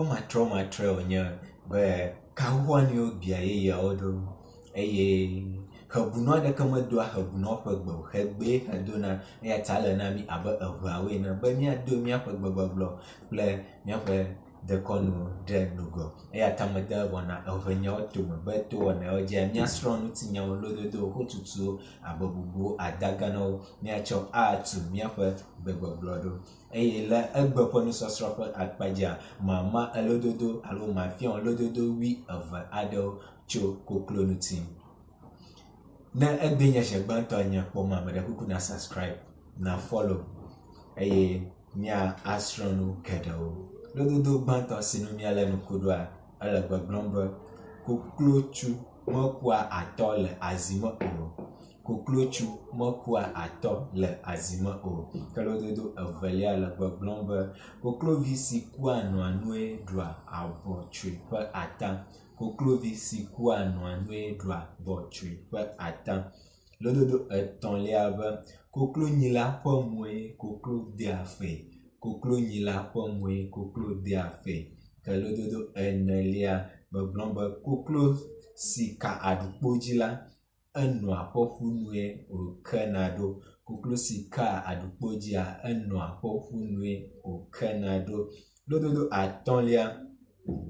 matre onye be kahuani obia ye odo eye hebunu adeke medo hebunu ƒe gbe hegbe hedona eya ta le na mi abe eʋuawoe ne be miado miaƒe gbegbɔgblɔ kple miaƒe dekɔnu ɖe nugo eya ta mede wɔna eʋe nyawo tome be to wɔna yawo dzia miasrɔ̃ ŋutinyawo lododo ƒe tutuwo abe bubuwo adaga na wo miatsɔ atu miaƒe gbegbɔgblɔ ɖo eye le egbe ƒe nusɔsrɔ̃ ƒe akpadzia mama elododo alo mafia lododo wi eve aɖewo tso koklo ŋuti. Ne egbe nye gbãtɔ nye kpɔm ameɖe kuku na subscribe na follow eye mia asrɔ̃nu geɖewo. Lododo gbãtɔ si nu mia le nuku ɖoa ele gbegblɔm be koklotsu mekua atɔ le azime o. Koklotsu mekua atɔ le azime o. Ke lododo evelia le gbegblɔm be koklovi si kua nɔa nue ɖua abɔtsri ƒe ata. Koklovi si kua nɔa nue ɖua abɔtsri ƒe ata. Lododo etɔ̃lia be koklonyila ƒe moe koklo dea fe. Koklonyila ƒe moe koklo dea fe. Ke lododo enelia gbegblɔm be koklo si ka aɖukpo dzi la enɔa ƒe ƒunue wòkena ɖo. Koklo si ka aɖukpo dzia enɔa ƒe ƒunue wòkena ɖo. Lododo atɔ̃lia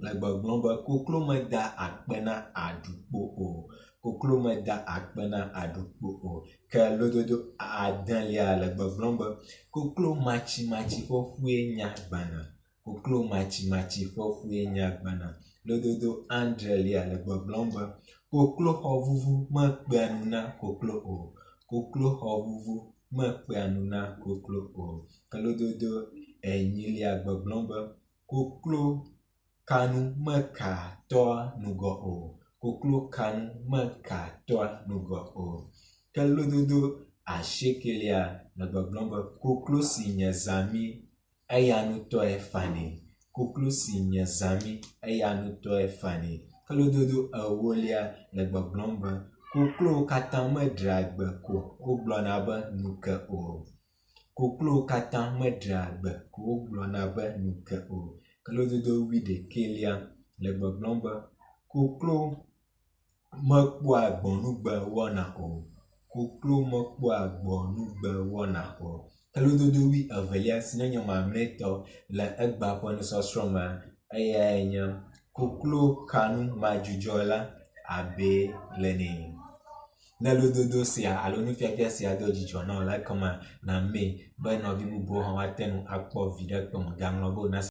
le gbegblɔm be koklo meda akpe na aɖukpo o. Koklo meda akpe na aɖukpo o. Ke lododo adelia le gbegblɔm be koklo matsimatsi ƒe ƒue nya gbana. Koklo matsimatsi ƒe ƒue nya gbana. Lododo adrelia le gbegblɔm be koklo xɔvuvu mekpea nu na koklo o. Koklo xɔvuvu mekpea nu na koklo o. Ke lododo enyilia gbegblɔm be koklo kanu meka tɔa nugɔ o. Koklo kanu meka tɔa nugɔ o. Ke lododo asiekelia le gbegblɔm be koklo si nye zãmi eya ŋutɔe fanɛ. Koklo si nye zãmi eya ŋutɔe fanɛ. Ke lododo ewolia le gbegblɔm be koklowo katã medrea gbe ko wogblɔna be nuke o. Koklowo katã medrea gbe ko wogblɔna be nuke o. Ke lododo 11 le gbegblɔm be koklo mekpɔa gbɔnugbe wɔna o. Koklo mekpɔa gbɔnugbe wɔna o. Ke lododo 12 si nye mamlɛtɔ le egba ƒe nusɔsrɔ̃ me eyae nye koklo kanu madzudzɔ la abe le nɛ. Ne lododo sia alo nufiafia sia do dzidzɔ na wo la ekema na mee be nɔvi bubuwo hã woate ŋu akpɔ viɖe kpɔm gaŋlɔ be